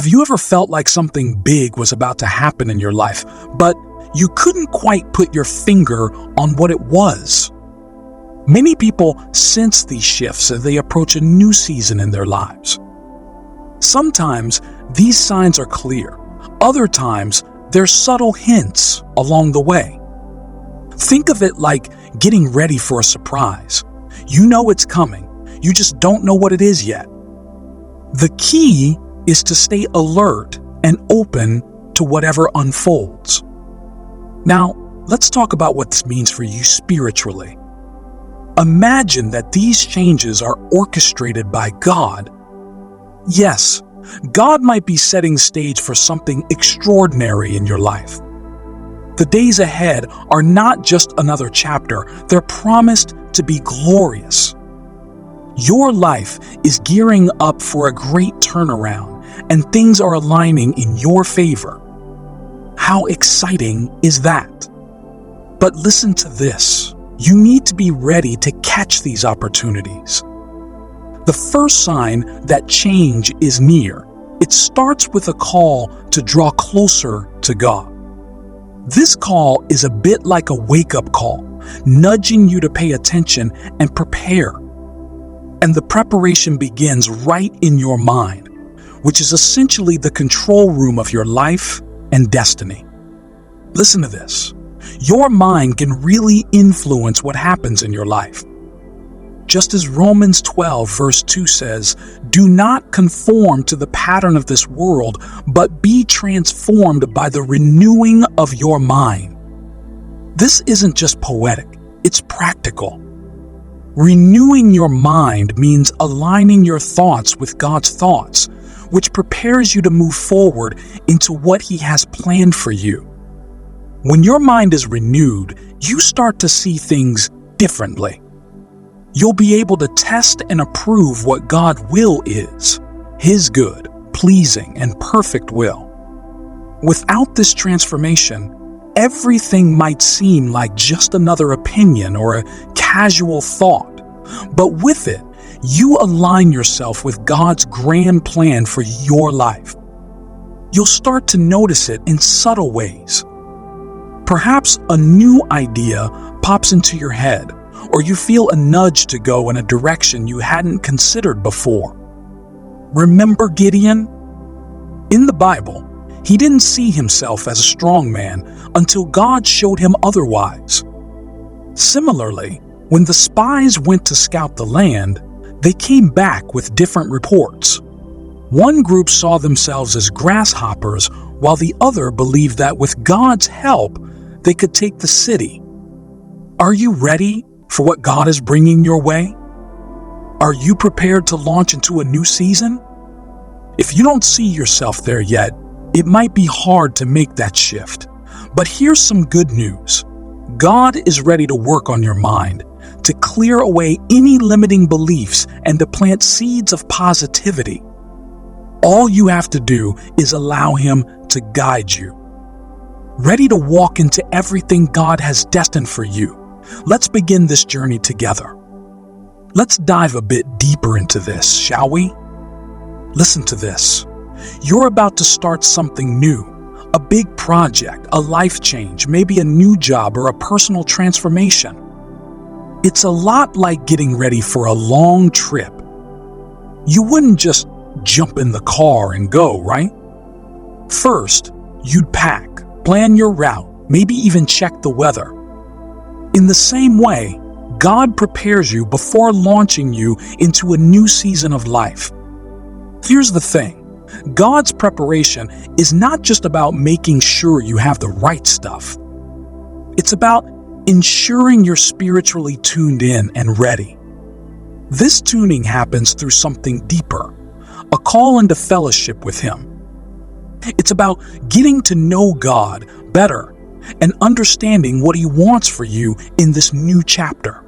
Have you ever felt like something big was about to happen in your life, but you couldn't quite put your finger on what it was? Many people sense these shifts as they approach a new season in their lives. Sometimes these signs are clear. Other times, they're subtle hints along the way. Think of it like getting ready for a surprise. You know it's coming. You just don't know what it is yet. The key is to stay alert and open to whatever unfolds. Now, let's talk about what this means for you spiritually. Imagine that these changes are orchestrated by God. Yes, God might be setting stage for something extraordinary in your life. The days ahead are not just another chapter, they're promised to be glorious. Your life is gearing up for a great turnaround, and things are aligning in your favor. How exciting is that? But listen to this. You need to be ready to catch these opportunities. The first sign that change is near. It starts with a call to draw closer to God. This call is a bit like a wake-up call, nudging you to pay attention and prepare. And the preparation begins right in your mind, which is essentially the control room of your life and destiny. Listen to this. Your mind can really influence what happens in your life. Just as Romans 12 verse 2 says, "Do not conform to the pattern of this world, but be transformed by the renewing of your mind." This isn't just poetic, it's practical. Renewing your mind means aligning your thoughts with God's thoughts, which prepares you to move forward into what He has planned for you. When your mind is renewed, you start to see things differently. You'll be able to test and approve what God's will is, His good, pleasing, and perfect will. Without this transformation, everything might seem like just another opinion or a casual thought. But with it, you align yourself with God's grand plan for your life. You'll start to notice it in subtle ways. Perhaps a new idea pops into your head, or you feel a nudge to go in a direction you hadn't considered before. Remember Gideon? In the Bible, he didn't see himself as a strong man until God showed him otherwise. Similarly, when the spies went to scout the land, they came back with different reports. One group saw themselves as grasshoppers, while the other believed that with God's help, they could take the city. Are you ready for what God is bringing your way? Are you prepared to launch into a new season? If you don't see yourself there yet, it might be hard to make that shift. But here's some good news. God is ready to work on your mind, to clear away any limiting beliefs and to plant seeds of positivity. All you have to do is allow Him to guide you. Ready to walk into everything God has destined for you. Let's begin this journey together. Let's dive a bit deeper into this, shall we? Listen to this. You're about to start something new, a big project, a life change, maybe a new job or a personal transformation. It's a lot like getting ready for a long trip. You wouldn't just jump in the car and go, right? First, you'd pack, plan your route, maybe even check the weather. In the same way, God prepares you before launching you into a new season of life. Here's the thing. God's preparation is not just about making sure you have the right stuff. It's about ensuring you're spiritually tuned in and ready. This tuning happens through something deeper, a call into fellowship with Him. It's about getting to know God better and understanding what He wants for you in this new chapter.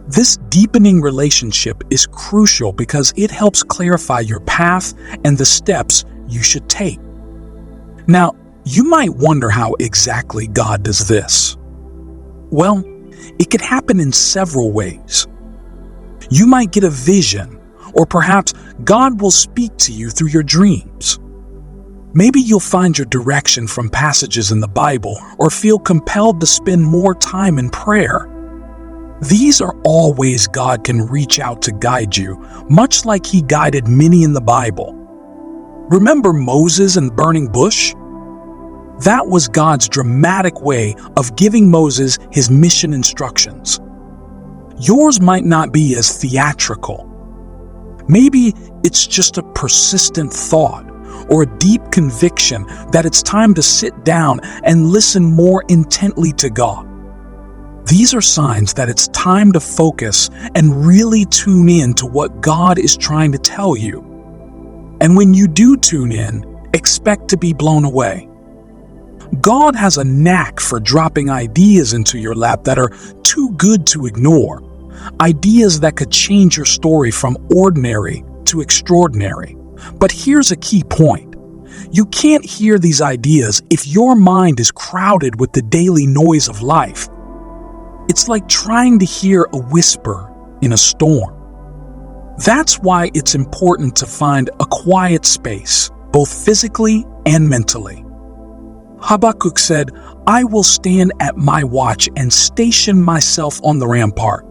This deepening relationship is crucial because it helps clarify your path and the steps you should take. Now, you might wonder how exactly God does this. Well, it could happen in several ways. You might get a vision, or perhaps God will speak to you through your dreams. Maybe you'll find your direction from passages in the Bible or feel compelled to spend more time in prayer. These are all ways God can reach out to guide you, much like He guided many in the Bible. Remember Moses and the burning bush? That was God's dramatic way of giving Moses his mission instructions. Yours might not be as theatrical. Maybe it's just a persistent thought or a deep conviction that it's time to sit down and listen more intently to God. These are signs that it's time to focus and really tune in to what God is trying to tell you. And when you do tune in, expect to be blown away. God has a knack for dropping ideas into your lap that are too good to ignore. Ideas that could change your story from ordinary to extraordinary. But here's a key point. You can't hear these ideas if your mind is crowded with the daily noise of life. It's like trying to hear a whisper in a storm. That's why it's important to find a quiet space, both physically and mentally. Habakkuk said, "I will stand at my watch and station myself on the rampart.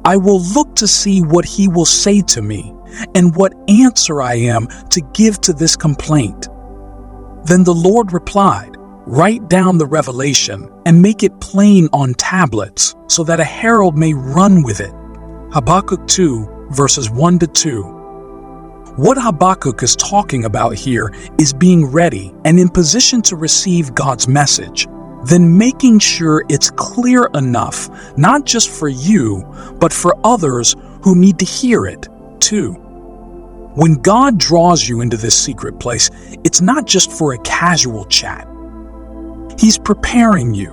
I will look to see what he will say to me and what answer I am to give to this complaint." Then the Lord replied, "Write down the revelation and make it plain on tablets so that a herald may run with it." Habakkuk 2, verses 1 to 2. What Habakkuk is talking about here is being ready and in position to receive God's message, then making sure it's clear enough, not just for you, but for others who need to hear it too. When God draws you into this secret place, it's not just for a casual chat. He's preparing you,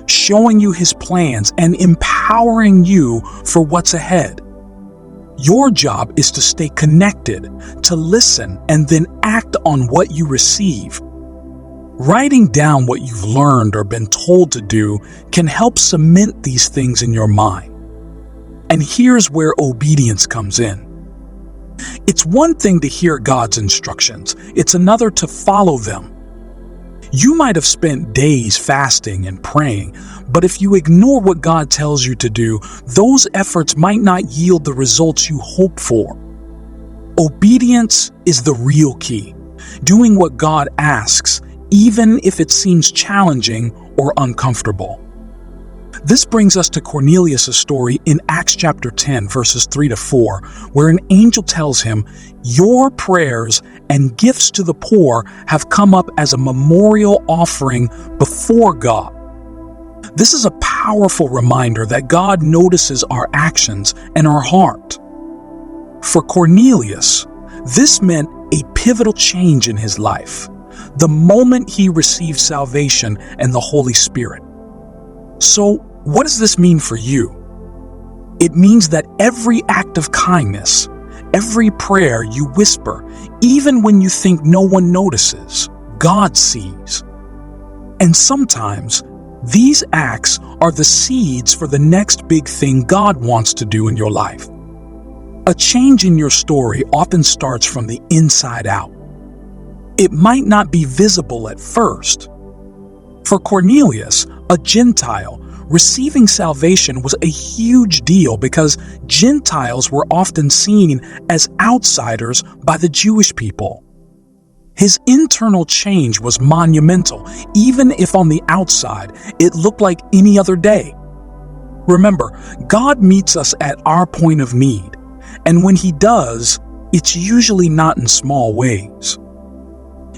showing you His plans, and empowering you for what's ahead. Your job is to stay connected, to listen, and then act on what you receive. Writing down what you've learned or been told to do can help cement these things in your mind. And here's where obedience comes in. It's one thing to hear God's instructions, it's another to follow them. You might have spent days fasting and praying, but if you ignore what God tells you to do, those efforts might not yield the results you hope for. Obedience is the real key, doing what God asks, even if it seems challenging or uncomfortable. This brings us to Cornelius' story in Acts chapter 10, verses 3 to 4, where an angel tells him, "Your prayers and gifts to the poor have come up as a memorial offering before God." This is a powerful reminder that God notices our actions and our heart. For Cornelius, this meant a pivotal change in his life, the moment he received salvation and the Holy Spirit. So, what does this mean for you? It means that every act of kindness, every prayer you whisper, even when you think no one notices, God sees. And sometimes, these acts are the seeds for the next big thing God wants to do in your life. A change in your story often starts from the inside out. It might not be visible at first. For Cornelius, a Gentile, receiving salvation was a huge deal because Gentiles were often seen as outsiders by the Jewish people. His internal change was monumental, even if on the outside it looked like any other day. Remember, God meets us at our point of need, and when He does, it's usually not in small ways.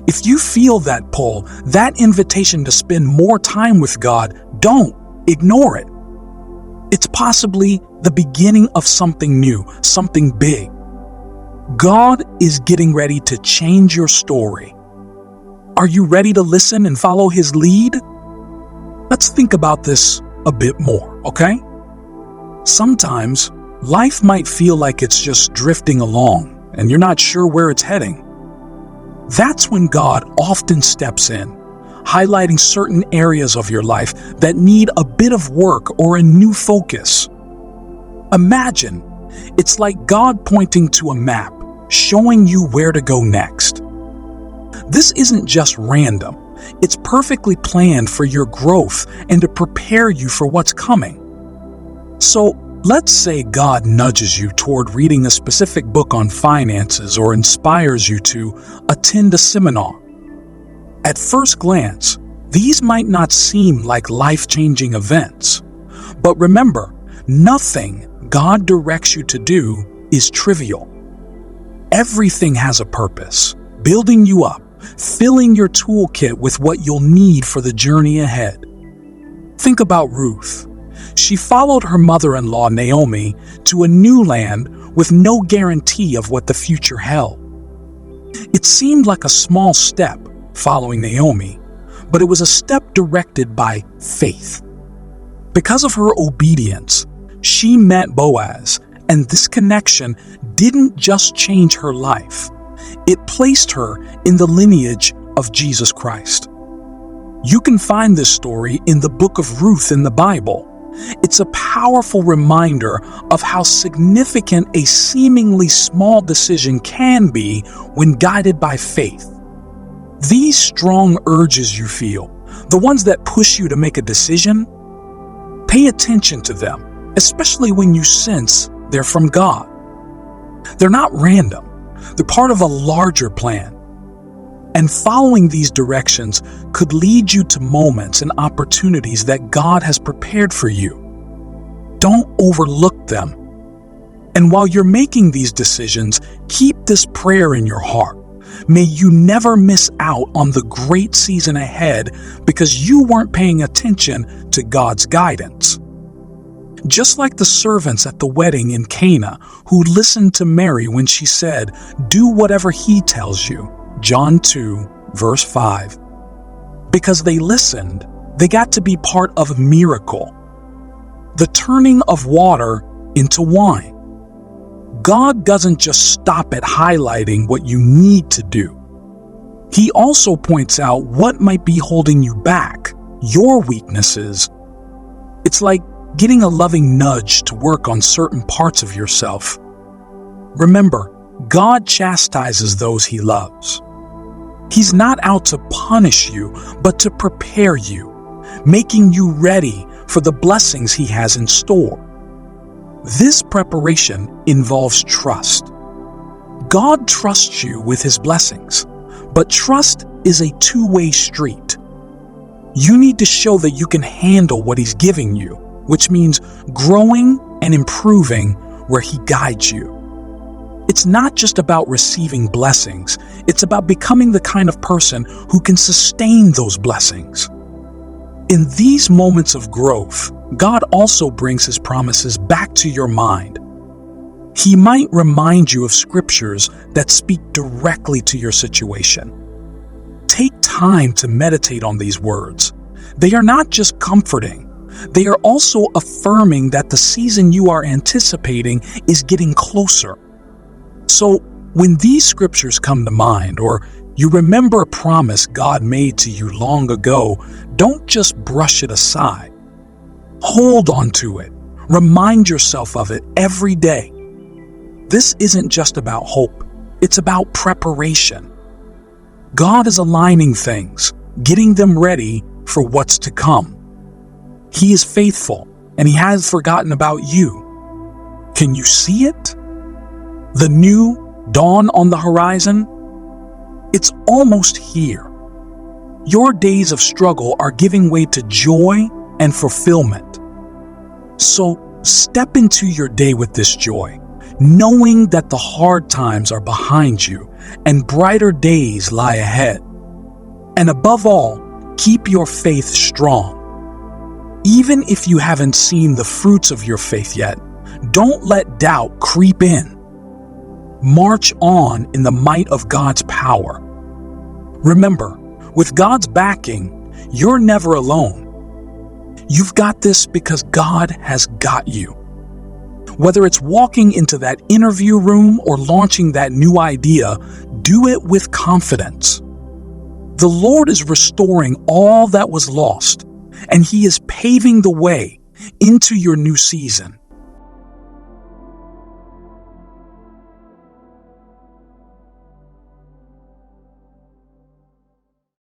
If you feel that pull, that invitation to spend more time with God, don't ignore it. It's possibly the beginning of something new, something big. God is getting ready to change your story. Are you ready to listen and follow His lead? Let's think about this a bit more, okay? Sometimes, life might feel like it's just drifting along and you're not sure where it's heading. That's when God often steps in, highlighting certain areas of your life that need a bit of work or a new focus. Imagine, it's like God pointing to a map, showing you where to go next. This isn't just random. It's perfectly planned for your growth and to prepare you for what's coming. So, let's say God nudges you toward reading a specific book on finances or inspires you to attend a seminar. At first glance, these might not seem like life-changing events. But remember, nothing God directs you to do is trivial. Everything has a purpose, building you up, filling your toolkit with what you'll need for the journey ahead. Think about Ruth. She followed her mother-in-law Naomi to a new land with no guarantee of what the future held. It seemed like a small step following Naomi, but it was a step directed by faith. Because of her obedience, she met Boaz, and this connection didn't just change her life. It placed her in the lineage of Jesus Christ. You can find this story in the book of Ruth in the Bible. It's a powerful reminder of how significant a seemingly small decision can be when guided by faith. These strong urges you feel, the ones that push you to make a decision, pay attention to them, especially when you sense they're from God. They're not random. They're part of a larger plan. And following these directions could lead you to moments and opportunities that God has prepared for you. Don't overlook them. And while you're making these decisions, keep this prayer in your heart. May you never miss out on the great season ahead because you weren't paying attention to God's guidance. Just like the servants at the wedding in Cana who listened to Mary when she said, "Do whatever he tells you," John 2, verse 5. Because they listened, they got to be part of a miracle. The turning of water into wine. God doesn't just stop at highlighting what you need to do. He also points out what might be holding you back, your weaknesses. It's like getting a loving nudge to work on certain parts of yourself. Remember, God chastises those he loves. He's not out to punish you, but to prepare you, making you ready for the blessings he has in store. This preparation involves trust. God trusts you with his blessings, but trust is a two-way street. You need to show that you can handle what he's giving you, which means growing and improving where he guides you. It's not just about receiving blessings, it's about becoming the kind of person who can sustain those blessings. In these moments of growth, God also brings his promises back to your mind. He might remind you of scriptures that speak directly to your situation. Take time to meditate on these words. They are not just comforting, they are also affirming that the season you are anticipating is getting closer. So, when these scriptures come to mind, or you remember a promise God made to you long ago, don't just brush it aside. Hold on to it. Remind yourself of it every day. This isn't just about hope, it's about preparation. God is aligning things, getting them ready for what's to come. He is faithful, and he has forgotten about you. Can you see it? The new dawn on the horizon? It's almost here. Your days of struggle are giving way to joy and fulfillment. So step into your day with this joy, knowing that the hard times are behind you and brighter days lie ahead. And above all, keep your faith strong. Even if you haven't seen the fruits of your faith yet, don't let doubt creep in. March on in the might of God's power. Remember, with God's backing, you're never alone. You've got this because God has got you. Whether it's walking into that interview room or launching that new idea, do it with confidence. The Lord is restoring all that was lost, and he is paving the way into your new season.